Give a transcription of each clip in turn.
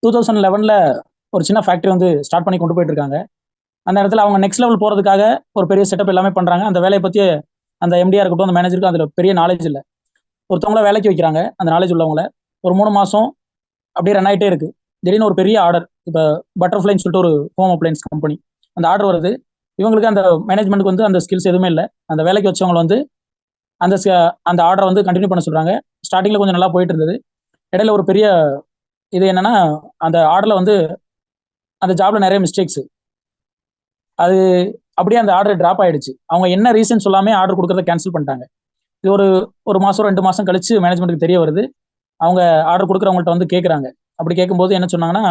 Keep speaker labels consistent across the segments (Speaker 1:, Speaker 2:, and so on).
Speaker 1: 2011ல ஒரு சின்ன ஃபேக்டரி வந்து ஸ்டார்ட் பண்ணி கொண்டு போயிட்டு இருக்காங்க. அந்த இடத்துல அவங்க நெக்ஸ்ட் லெவல் போறதுக்காக ஒரு பெரிய செட்டப் எல்லாமே பண்றாங்க. அந்த வேலைய பத்தி அந்த எம்டியா இருக்கட்டும், அந்த மேனேஜருக்கும் அதுல பெரிய நாலேட்ஜ் இல்ல. ஒருத்தவங்கள வேலைக்கு வைக்கிறாங்க, அந்த நாலேட்ஜ் உள்ளவங்கள. ஒரு 3 மாசம் அப்படியே ரன் ஆயிட்டே இருக்கு. திடீர்னு ஒரு பெரிய ஆர்டர். இப்ப பட்டர்ஃப்ளைன்னு சொல்லிட்டு ஒரு ஹோம் அப்ளையன்ஸ் கம்பெனி. அந்த ஆர்டர் வருது. இவங்களுக்கு அந்த மேனேஜ்மென்ட்க்கு வந்து அந்த ஸ்கில்ஸ் எதுவுமே இல்ல. அந்த வேலைக்கு வச்சவங்கள வந்து அந்த அந்த ஆர்டர வந்து கன்டின்யூ பண்ண சொல்றாங்க. ஸ்டார்ட்டிங்ல கொஞ்சம் நல்லா போயிட்டு இருந்தது. இடையில ஒரு பெரிய இது என்னன்னா, அந்த ஆர்டர்ல வந்து அந்த ஜாப்ல நெறைய மிஸ்டேக்ஸ். அது அப்படியே அந்த ஆர்டர் டிராப் ஆயிடுச்சு. அவங்க என்ன ரீசன் சொல்லாமயே ஆர்டர் குடுக்கறத கேன்சல் பண்ணிட்டாங்க. இது ஒரு 1 மாசம் 2 மாசம் கழிச்சு மேனேஜ்மென்ட்க்கு தெரிய வருது. அவங்க ஆர்டர் குடுக்குறவங்கள்ட்ட வந்து கேட்குறாங்க. அப்படி கேட்கும்போது என்ன சொன்னாங்கன்னா,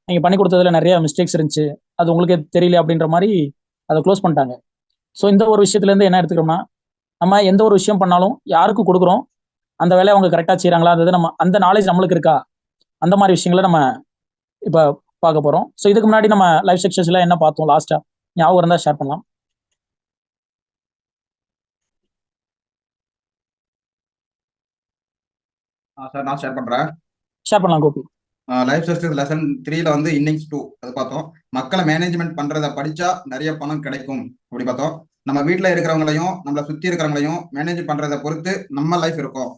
Speaker 1: "நீங்க பண்ணி குடுத்ததுல நெறைய மிஸ்டேக்ஸ் இருந்துச்சு. அது உங்களுக்கே தெரியல." அப்படின்ற மாரி அத குளோஸ் பண்ணிட்டாங்க. ஸோ இந்த ஒரு விஷயத்துல இருந்து என்ன எடுத்துக்கிறோம்னா, நம்ம எந்த ஒரு விஷயம் பண்ணாலும் யாருக்கு குடுக்குறோம், அந்த வேலைய அவங்க கரெக்ட்டா செய்றாங்களா? அது நம்ம அந்த நாலேட்ஜ் நம்மளுக்கு இருக்கா? அந்த மாரி விஷயங்கள நம்ம இப்ப பார்க்க போறோம். ஸோ இதுக்கு முன்னாடி நம்ம லைஃப் சக்சஸ்ல என்ன பார்த்தோம் லாஸ்ட்டா? ஞாபகம் இருந்தா ஷேர் பண்ணலாம்.
Speaker 2: சார் நான் ஷேர் பண்றேன்.
Speaker 1: ஷேர் பண்ணலாம் கோபி.
Speaker 2: லைஃப் சக்சஸ் லெசன் 3ல வந்து இன்னிங்ஸ் 2 அது பார்த்தோம். மக்களை மேனேஜ்மெண்ட் பண்றத படிச்சா நிறைய பணம் கிடைக்கும் அப்படி பார்த்தோம். நம்ம வீட்டில் இருக்கிறவங்களையும் நம்மளை சுத்தி இருக்கிறவங்களையும் மேனேஜ் பண்றதை பொறுத்து நம்ம லைஃப் இருக்கும்.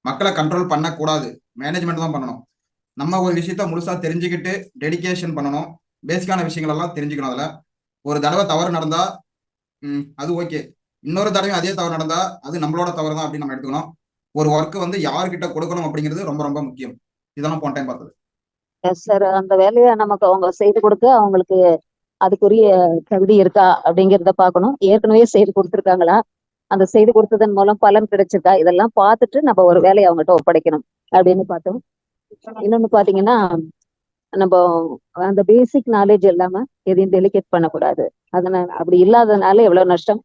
Speaker 2: மக்களை கண்ட்ரோல் பண்ணக்கூடாது, மேனேஜ்மெண்ட் தான் பண்ணணும். நம்ம ஒரு விஷயத்த முழுசா தெரிஞ்சுக்கிட்டு டெடிகேஷன் பண்ணணும். பேசிக்கான விஷயங்கள் எல்லாம் தெரிஞ்சுக்கணும். அதுல ஒரு தடவை தவறு நடந்தா அது ஓகே. இன்னொரு தடவையும் அதே தவறு நடந்தா அது நம்மளோட தவறு தான் அப்படின்னு நம்ம எடுத்துக்கணும். ஒரு ஒர்க் வந்து யார்கிட்ட கொடுக்கணும் அப்படிங்கிறது ரொம்ப ரொம்ப முக்கியம். இதெல்லாம் போன டைம் பார்த்தது.
Speaker 3: Yes sir. அந்த வேலையை நமக்கு அவங்க செய்து கொடுக்க அவங்களுக்கு அதுக்குரிய தகுதி இருக்கா அப்படிங்கிறத பார்க்கணும். ஏற்கனவே செய்து கொடுத்துருக்காங்களா, அந்த செய்து கொடுத்ததன் மூலம் பலன் கிடைச்சிருக்கா, இதெல்லாம் பார்த்துட்டு நம்ம ஒரு வேலையை அவங்ககிட்ட ஒப்படைக்கணும் அப்படின்னு பார்த்தோம். இன்னொன்னு பாத்தீங்கன்னா, நம்ம அந்த பேசிக் நாலேஜ் இல்லாம எதையும் டெலிகேட் பண்ணக்கூடாது. அதனால அப்படி இல்லாததுனால எவ்வளவு நஷ்டம்,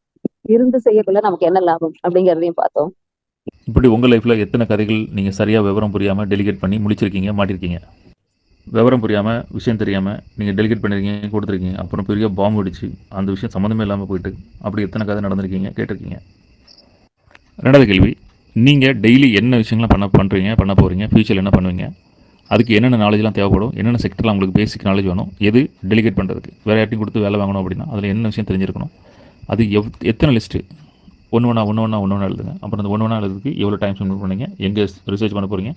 Speaker 3: இருந்து செய்யக்குள்ள நமக்கு என்ன லாபம் அப்படிங்கிறதையும் பார்த்தோம்.
Speaker 4: இப்படி உங்கள் லைஃப்பில் எத்தனை கதைகள் நீங்கள் சரியாக விவரம் புரியாமல் டெலிகேட் பண்ணி முடிச்சிருக்கீங்க, மாட்டிருக்கீங்க? விவரம் புரியாமல், விஷயம் தெரியாமல் நீங்கள் டெலிகேட் பண்ணியிருக்கீங்க, கொடுத்துருக்கீங்க. அப்புறம் பெரிய பாம்பு அடிச்சு அந்த விஷயம் சம்மந்தமே இல்லாமல் போயிட்டு அப்படி எத்தனை கதை நடந்திருக்கீங்க, கேட்டிருக்கீங்க. ரெண்டாவது கேள்வி, நீங்கள் டெய்லி என்ன விஷயங்கள்லாம் பண்ண போகிறீங்க, ஃப்யூச்சரில் என்ன பண்ணுவீங்க, அதுக்கு என்னென்ன நாலேஜ்லாம் தேவைப்படும், என்னென்ன செக்டரில் உங்களுக்கு பேசிக் நாலேஜ் வேணும், எது டெலிகேட் பண்ணுறதுக்கு வேறு யார்ட்டையும் கொடுத்து வேலை வாங்கணும் அப்படின்னா அதில் என்ன விஷயம் தெரிஞ்சிருக்கணும், அது எத்தனை லிஸ்ட்டு, ஒன்று ஒன்றா எழுதுங்க. அப்புறம் அந்த ஒன்று ஒன்றா எழுதுறதுக்கு எவ்வளோ டைம் ஸ்பெண்ட் பண்ணுறீங்க, எங்கே ரிசர்ச் பண்ண போகிறீங்க,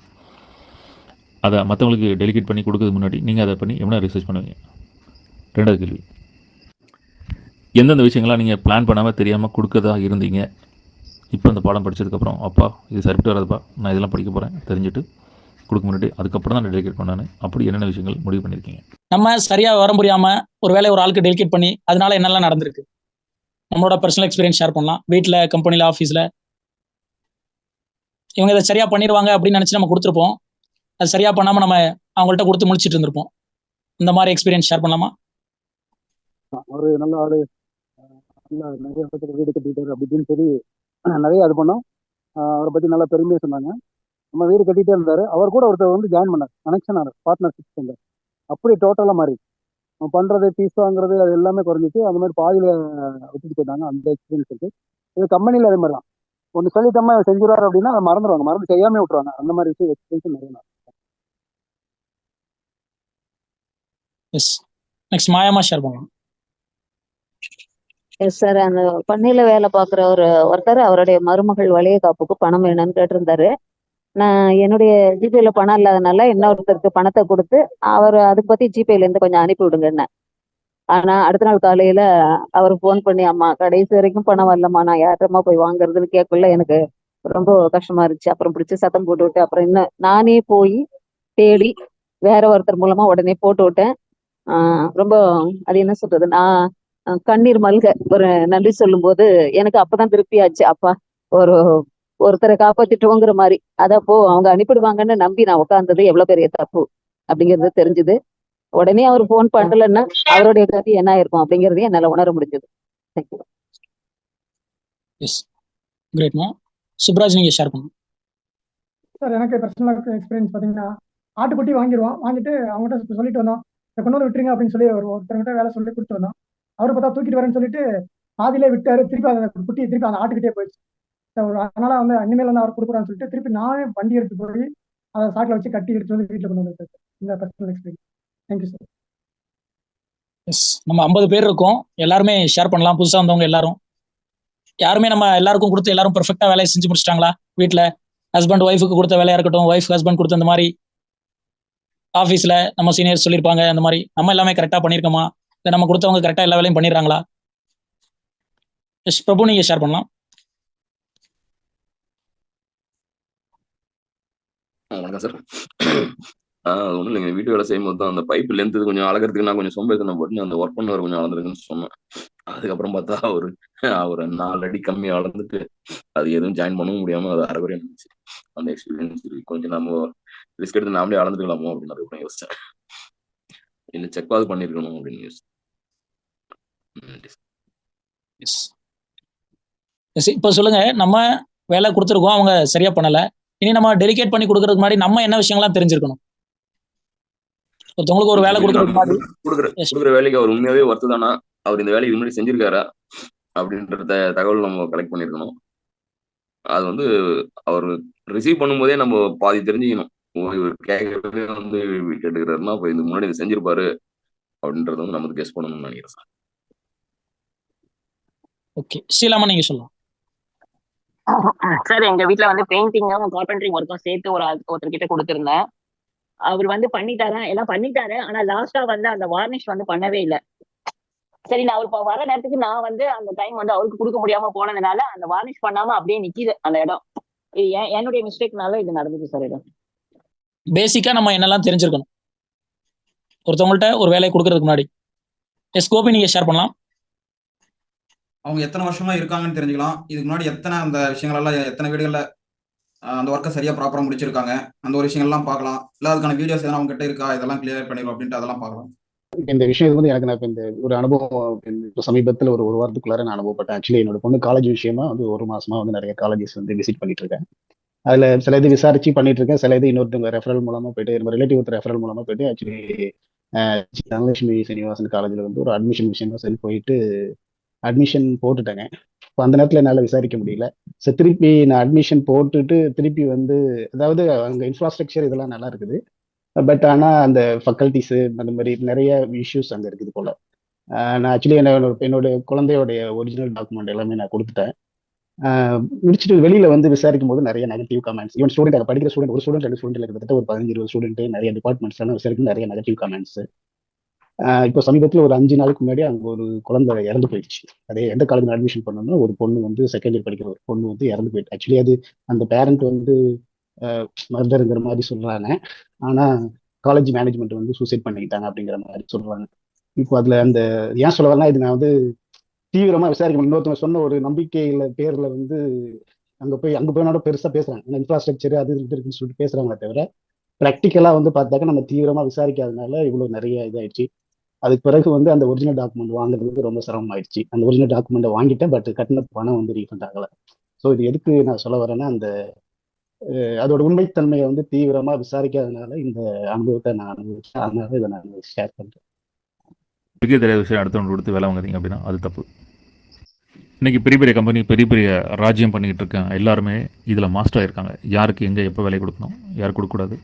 Speaker 4: அதை மற்றவங்களுக்கு டெலிகேட் பண்ணி கொடுக்கறதுக்கு முன்னாடி நீங்கள் அதை பண்ணி எவ்வளோ ரிசர்ச் பண்ணுவீங்க. ரெண்டாவது கேள்வி, எந்தெந்த விஷயங்கள்லாம் நீங்கள் பிளான் பண்ணாமல் தெரியாமல் கொடுக்கறதா இருந்தீங்க, இப்போ அந்த பாடம் படித்ததுக்கப்புறம் அப்பா இது சரிப்பட்டு வராதுப்பா, நான் இதெல்லாம் படிக்க போகிறேன் தெரிஞ்சுட்டு கொடுக்க முன்னாடி அதுக்கப்புறம் தான் நான் டெலிகேட் பண்ணானு, அப்படி என்னென்ன விஷயங்கள் முடிவு பண்ணியிருக்கீங்க?
Speaker 1: நம்ம சரியா வர முடியாம ஒரு வேலையை ஒரு ஆளுக்கு டெலிகேட் பண்ணி அதனால என்னெல்லாம் நடந்திருக்கு, நம்மளோட பர்சனல் எக்ஸ்பீரியன்ஸ் ஷேர் பண்ணலாம். வீட்டில், கம்பெனியில், ஆஃபீஸில் இவங்க இதை சரியா பண்ணிடுவாங்க அப்படின்னு நினச்சி நம்ம கொடுத்துருப்போம். அது சரியா பண்ணாமல் நம்ம அவங்கள்ட்ட கொடுத்து முடிச்சிட்டு இருந்திருப்போம். இந்த மாதிரி எக்ஸ்பீரியன்ஸ் ஷேர் பண்ணலாமா?
Speaker 5: ஒரு நல்ல ஆளு, நல்லா நிறைய இடத்துல வீடு கட்டிட்டாரு அப்படி இப்படின்னு சொல்லி நிறைய இது பண்ணோம். அவரை பற்றி நல்லா பெருமையாக சொன்னாங்க. நம்ம வீடு கட்டிகிட்டே இருந்தார். அவர் கூட ஒருத்தர் வந்து ஜாயின் பண்ணார், கனெக்ஷன் ஆனார், பார்ட்னர்ஷிப் செஞ்சார். அப்படி டோட்டலாக மாறி நம்ம பண்ணுறது, ஃபீஸ் வாங்குறது, அது எல்லாமே குறைஞ்சிச்சு. அந்த மாதிரி பாதியில் விட்டுட்டு போயிட்டாங்க. அந்த எக்ஸ்பீரியன்ஸ் இருக்குது. இது கம்பெனியில் அதே மாதிரி தான். ஒன்று சொல்லிட்டோமா செஞ்சுருவார் அப்படின்னா அதை மறந்துடுவாங்க, மறந்து செய்யாமல் விட்டுருவாங்க. அந்த மாதிரி விஷயம் எக்ஸ்பீரியன்ஸ் நிறைய.
Speaker 1: எஸ், நெக்ஸ்ட் மாயாமா ஷேர் பண்ணலாம்.
Speaker 3: Yes sir. அந்த பண்ணையில வேலை பார்க்குற ஒருத்தர் அவருடைய மருமகள் வளைய காப்புக்கு பணம் வேணும்னு கேட்டிருந்தாரு. நான் என்னுடைய ஜிபேல பணம் இல்லாதனால இன்னொருத்தருக்கு பணத்தை கொடுத்து அவர் அதுக்கு பத்தி ஜிபேல இருந்து கொஞ்சம் அனுப்பி விடுங்கன்னு. ஆனா அடுத்த நாள் காலையில அவர் ஃபோன் பண்ணி, அம்மா கடைசி வரைக்கும் பணம் வரலம்மா, நான் யார்கிட்டமா போய் வாங்குறதுன்னு கேட்கல. எனக்கு ரொம்ப கஷ்டமா இருந்துச்சு. அப்புறம் பிடிச்சி சத்தம் போட்டு விட்டு அப்புறம் இன்னும் நானே போய் தேடி வேற ஒருத்தர் மூலமா உடனே போட்டு விட்டேன். ரொம்ப அது என்ன சொல்றது, நான் கண்ணீர் மல்க ஒரு நன்றி சொல்லும் போது எனக்கு அப்பதான் திருப்தி ஆச்சு. அப்பா ஒரு ஒருத்தரை காப்பாத்திட்டோங்கிற மாதிரி. அதப்போ அவங்க அனுப்பிடுவாங்கன்னு நம்பி நான் உட்கார்ந்தது எவ்வளவு பெரிய தப்பு அப்படிங்கிறது தெரிஞ்சுது. உடனே அவர் போன் பண்ணலன்னா அவருடைய கதி என்ன இருக்கும் அப்படிங்கறதையும் என்னால உணர முடிஞ்சது. தேங்க்யூ.
Speaker 1: எஸ், கிரேட்மா. சுப்ராஜ், நீங்க ஷேர் பண்ணுங்க.
Speaker 6: சார், எனக்கு பர்சனல் எக்ஸ்பீரியன்ஸ் பார்த்தீங்கன்னா, ஆட்டுக்குட்டி வாங்கிடுவோம். வாங்கிட்டு அவங்ககிட்ட சொல்லிட்டு வந்தோம், இதை கொண்டு வந்து விட்டுருங்க அப்படின்னு சொல்லி ஒருத்தர்கிட்ட வேலை சொல்லி கொடுத்து வந்தோம். அவரு பார்த்தா தூக்கிட்டு வரேன்னு சொல்லிட்டு பாதியிலே விட்டாரு. திருப்பி அந்த குட்டியை திருப்பி அந்த ஆட்டுக்கிட்டே போயிடுச்சு. அதனால வந்து இனிமேல் வந்து அவர் கொடுக்குறான்னு சொல்லிட்டு திருப்பி நானே வண்டி எடுத்து போய் அதை சாக்கில் வச்சு கட்டி எடுத்து வந்து வீட்டில் கொண்டு வந்து இந்த personal experience. Thank you sir.
Speaker 1: Yes, நம்ம 50 பேர் இருக்கோம். எல்லாருமே ஷேர் பண்ணலாம். புதுசா வந்தவங்க எல்லாரும். யாருமே நம்ம எல்லாருக்கும் கொடுத்து எல்லாரும் பெர்ஃபெக்ட்டா வேலையை செஞ்சு முடிச்சிட்டாங்களா? வீட்ல ஹஸ்பண்ட் ஒய்ஃபுக்கு கொடுத்த வேலையா இருக்கட்டும், ஒய்ஃப் ஹஸ்பண்ட் கொடுத்த அந்த மாதிரி ஆஃபீஸ்ல நம்ம சீனியர்ஸ் சொல்லியிருப்பாங்க. அந்த மாதிரி நம்ம எல்லாமே கரெக்டா பண்ணியிருக்கோமா? இல்லை நம்ம கொடுத்தவங்க கரெக்டா எல்லா வேலையும் பண்ணிடுறாங்களா? எஸ் பிரபு, நீங்க ஷேர் பண்ணலாம்.
Speaker 7: வணக்கம் சார். ஒன்றும் இல்லைங்க, வீட்டு வேலை செய்யும்போது தான் அந்த பைப் லென்த்து கொஞ்சம் அளக்கிறதுக்கு நான் கொஞ்சம் சோம்பேறித்தனம் போட்டு அந்த ஒர்க் பண்ணவர் கொஞ்சம் அளந்துருக்குன்னு சொன்னேன். அதுக்கப்புறம் பார்த்தா ஒரு 4 அடி கம்மி அளந்துட்டு அது எதுவும் ஜாயின் பண்ணவும் முடியாமல் அது அரைகுறையா இருந்துச்சு. அந்த எக்ஸ்பீரியன்ஸ் கொஞ்சம் நம்ம ரிஸ்க் எடுத்து நாமளே அளந்துக்கலாமோ அப்படின்னு அதுக்கப்புறம் யோசிச்சேன். இல்லை செக்வாது பண்ணியிருக்கணும் அப்படின்னு யோசிச்சேன்.
Speaker 1: எஸ் எஸ் இப்போ சொல்லுங்க, நம்ம வேலை கொடுத்துருக்கோம், அவங்க சரியா பண்ணல. இனி நம்ம டெலிகேட் பண்ணி கொடுக்கறதுக்கு முன்னாடி நம்ம என்ன விஷயங்கள்லாம் தெரிஞ்சிருக்கணும்? ஒருத்தவங்களுக்கு ஒரு வேலை கொடுக்கறதுக்கு முன்னாடி
Speaker 7: கொடுக்குற வேலைக்கு அவர் உண்மையாவே ஒர்த்து தானா, அவர் இந்த வேலைக்கு இது முன்னாடி செஞ்சிருக்காரா அப்படின்றத தகவல் நம்ம கலெக்ட் பண்ணியிருக்கணும். அது வந்து அவர் ரிசீவ் பண்ணும்போதே நம்ம பாதி தெரிஞ்சுக்கணும். இவர் கேட்கறதே வந்து கேட்டுக்கிறாருன்னா அப்போ இதுக்கு முன்னாடி இதை செஞ்சிருப்பாரு அப்படின்றத வந்து நமக்கு கெஸ் பண்ணணும்னு நினைக்கிறேன் சார்.
Speaker 1: ஓகே, ஸ்ரீலாமா நீங்க சொல்லலாம்.
Speaker 8: சார், எங்க வீட்ல வந்து பெயிண்டிங்கும் கார்பென்ட்ரிங் ஒர்க்கும் சேர்த்து ஒருத்தர்கிட்ட கொடுத்திருந்தேன். அவர் வந்து பண்ணிட்டாரா, எல்லாம் பண்ணிட்டாரு. ஆனா லாஸ்டா வந்து அந்த வார்னிஷ் வந்து பண்ணவே இல்லை. சரி, நான் அவர் வர நேரத்துக்கு நான் வந்து அந்த டைம் வந்து அவருக்கு கொடுக்க முடியாம போனதுனால அந்த வார்னிஷ் பண்ணாம அப்படியே நிக்குது அந்த இடம். இது என்னுடைய மிஸ்டேக்னால இது நடந்துச்சு சார். இடம்
Speaker 1: பேசிக்கா நம்ம என்னெல்லாம் தெரிஞ்சிருக்கணும் ஒருத்தவங்கள்ட்ட ஒரு வேலையை கொடுக்கறதுக்கு முன்னாடி? எஸ் கோபி, நீங்க ஷேர் பண்ணலாம்.
Speaker 2: அவங்க எத்தனை வருஷமா இருக்காங்கன்னு தெரிஞ்சுக்கலாம். இதுக்கு முன்னாடி எத்தனை அந்த விஷயங்களெல்லாம் எத்தனை வீடுகளில் அந்த ஒர்க்கை சரியா ப்ராப்பராக முடிச்சிருக்காங்க, அந்த ஒரு விஷயங்கள்லாம் பார்க்கலாம். இல்லை அதுக்கான வீடியோஸ் எதனா அவங்க கிட்ட இருக்கா, இதெல்லாம் கிளியர் பண்ணிடும் அப்படின்ட்டு அதெல்லாம் பார்க்கலாம்.
Speaker 5: இந்த விஷயம் வந்து எனக்கு நான் இப்போ இந்த ஒரு அனுபவம் இப்போ சமீபத்தில் ஒரு வாரத்துக்குள்ளார நான் அனுபவப்பட்டேன். ஆக்சுவலி என்னோட பொண்ணு காலேஜ் விஷயமா வந்து 1 மாசமா வந்து நிறைய காலேஜஸ் வந்து விசிட் பண்ணிட்டு இருக்கேன். அதில் சில இது விசாரிச்சு பண்ணிட்டு இருக்கேன், சில இது இன்னொருத்தவங்க ரெஃபரல் மூலமா போயிட்டு, நம்ம ரிலேட்டிவ் ஒருத்தர் ரெஃபரல் மூலமா போயிட்டு ஆக்சுவலி தனலட்சுமி சீனிவாசன் காலேஜில் வந்து ஒரு அட்மிஷன் விஷயமா சரி போயிட்டு அட்மிஷன் போட்டுட்டேங்க. இப்போ அந்த நேரத்தில் என்னால் விசாரிக்க முடியல. ஸோ திருப்பி நான் அட்மிஷன் போட்டுட்டு திருப்பி வந்து, அதாவது அங்கே இன்ஃப்ராஸ்ட்ரக்சர் இதெல்லாம் நல்லா இருக்குது, பட் ஆனால் அந்த ஃபக்கல்ட்டிஸு அந்த மாதிரி நிறைய இஷ்யூஸ் அங்கே இருக்குது போல். நான் ஆக்சுவலி என்னோட குழந்தையோடைய ஒரிஜினல் டாக்குமெண்ட் எல்லாமே நான் கொடுத்துட்டேன். முடிச்சுட்டு வெளியில் வந்து விசாரிக்கும் போது நிறைய நெகட்டிவ் கமெண்ட்ஸ். ஈவன் ஸ்டூடெண்ட், அங்கே படிக்கிற ஸ்டூடெண்ட், ஒரு ஸ்டூடெண்ட் 2 ஸ்டூடெண்ட் கிட்டத்தட்ட ஒரு 15-20 ஸ்டூடெண்ட் நிறைய டிபார்ட்மெண்ட்ஸ் எல்லாம் விசாரிக்கும், நிறைய நெகட்டிவ் கமெண்ட்ஸ். இப்போ சமீபத்தில் ஒரு 5 நாளுக்கு முன்னாடி அங்கே ஒரு குழந்தை இறந்து போயிடுச்சு. அதே எந்த காலேஜில் அட்மிஷன் பண்ணணும்னா ஒரு பொண்ணு வந்து செகண்ட் இயர் படிக்கிற ஒரு பொண்ணு வந்து இறந்து போயிட்டு. ஆக்சுவலி அது அந்த பேரண்ட் வந்து மர்டருங்கிற மாதிரி சொல்கிறாங்க, ஆனால் காலேஜ் மேனேஜ்மெண்ட் வந்து சூசைட் பண்ணிக்கிட்டாங்க அப்படிங்கிற மாதிரி சொல்கிறாங்க. இப்போ அதில் அந்த ஏன் சொல்ல வரலாம், இது நான் வந்து தீவிரமாக விசாரிக்கணும். இன்னொருத்தவங்க சொன்ன ஒரு நம்பிக்கையில் பேரில் வந்து அங்கே போய் பெருசாக பேசுகிறாங்க, இன்ஃப்ராஸ்ட்ரக்சர் அது இருக்குன்னு சொல்லிட்டு பேசுகிறாங்களே தவிர ப்ராக்டிக்கலாக வந்து பார்த்தாக்க நம்ம தீவிரமாக விசாரிக்காதனால இவ்வளோ நிறைய இதாகிடுச்சு. அதுக்கு பிறகு வந்து அந்த ஒரிஜினல் டாக்குமெண்ட் வாங்குறதுக்கு ரொம்ப சிரமமாயிடுச்சு. அந்த ஒரிஜினல் டாக்குமெண்ட்டை வாங்கிட்டேன், பட் கட்டின பணம் வந்து ரீஃபண்ட் ஆகலை. ஸோ இது எதுக்கு நான் சொல்ல வரேன்னா, அந்த அதோட உண்மைத்தன்மையை வந்து தீவிரமாக விசாரிக்காதனால இந்த அனுபவத்தை நான் அனுபவிச்சேன். அதனால இதை நான் ஷேர் பண்ணுறேன்.
Speaker 4: தெரியாத விஷயம் அடுத்தவங்க கொடுத்து வேலை வாங்குறீங்க அப்படின்னா அது தப்பு. இன்றைக்கி பெரிய பெரிய கம்பெனி, பெரிய பெரிய ராஜ்யம் பண்ணிக்கிட்டு இருக்காங்க, எல்லாருமே இதில் மாஸ்டர் ஆகிருக்காங்க. யாருக்கு எங்கே எப்போ வேலை கொடுக்கணும், யார் கொடுக்கக்கூடாது,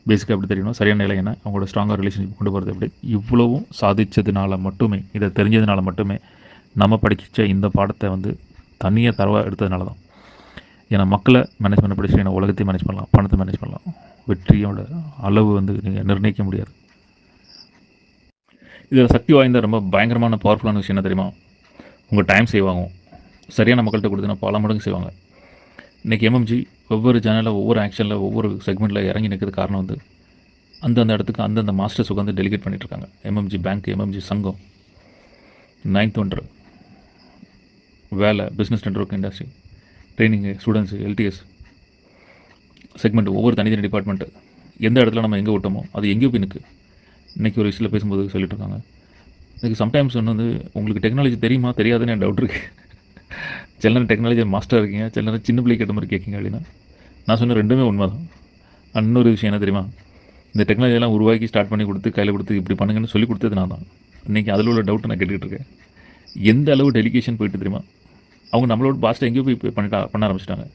Speaker 4: பேசிக்காக எப்படி தெரியணும், சரியான நிலை என்ன, அவங்களோட ஸ்ட்ராங்காக ரிலேஷன்ஷிப் கொண்டு போகிறது எப்படி, இவ்வளவும் சாதித்ததுனால மட்டுமே, இதை தெரிஞ்சதுனால மட்டுமே நம்ம படித்த இந்த பாடத்தை வந்து தனியாக தரவாக எடுத்ததுனால தான். ஏன்னா மக்களை மேனேஜ் பண்ண படிச்சு ஏன்னா உலகத்தையும் மேனேஜ் பண்ணலாம், பணத்தை மேனேஜ் பண்ணலாம். வெற்றியோட அளவு வந்து நீங்கள் நிர்ணயிக்க முடியாது. இதில் சக்தி வாய்ந்த ரொம்ப பயங்கரமான பவர்ஃபுல்லான விஷயம் என்ன தெரியுமா? உங்கள் டைம் சேவ் ஆகும். சரியான மக்கள்கிட்ட கொடுத்தீங்கன்னா பல மடங்கு செய்வாங்க. இன்றைக்கி எம்எம்ஜி ஒவ்வொரு சேனலில், ஒவ்வொரு ஆக்ஷனில், ஒவ்வொரு செக்மெண்ட்டில் இறங்கி நிற்கிறது காரணம் வந்து அந்தந்த இடத்துக்கு அந்தந்த மாஸ்டர்ஸ் உட்காந்து டெலிகேட் பண்ணிகிட்ருக்காங்க. எம்எம்ஜி பேங்க், எம்எம்ஜி சங்கம், 9th ஒன்று வேலை, business network, industry, training, students, LTS segment, ஒவ்வொரு தனித்தனி டிபார்ட்மெண்ட்டு எந்த இடத்துல நம்ம எங்கே விட்டோமோ அது எங்கேயோ போய் நிற்கு. இன்றைக்கி ஒரு விஷயத்தில் பேசும்போது சொல்லிட்டு இருக்காங்க, எனக்கு சம்டைம்ஸ் வந்து உங்களுக்கு டெக்னாலஜி தெரியுமா தெரியாதுன்னு என் டவுட் இருக்குது. சில நேரம் டெக்னாலஜி மாஸ்டர் இருக்கீங்க, சில நேரம் சின்ன பிள்ளை கேட்ட மாதிரி கேட்குங்க அப்படின்னா நான் சொன்ன ரெண்டுமே உண்மை தான். இன்னொரு விஷயம் என்ன தெரியுமா? இந்த டெக்னாலஜியெல்லாம் உருவாக்கி ஸ்டார்ட் பண்ணி கொடுத்து கையில் கொடுத்து இப்படி பண்ணுங்கன்னு சொல்லி கொடுத்தது நான் தான். இன்றைக்கி அதில் உள்ள டவுட்டை நான் கேட்டுக்கிட்டு இருக்கேன். எந்த அளவு டெலிகேஷன் போயிட்டு தெரியுமா? அவங்க நம்மளோட பாஸ்ட்டை எங்கேயோ போய் பண்ண ஆரம்பிச்சிட்டாங்க.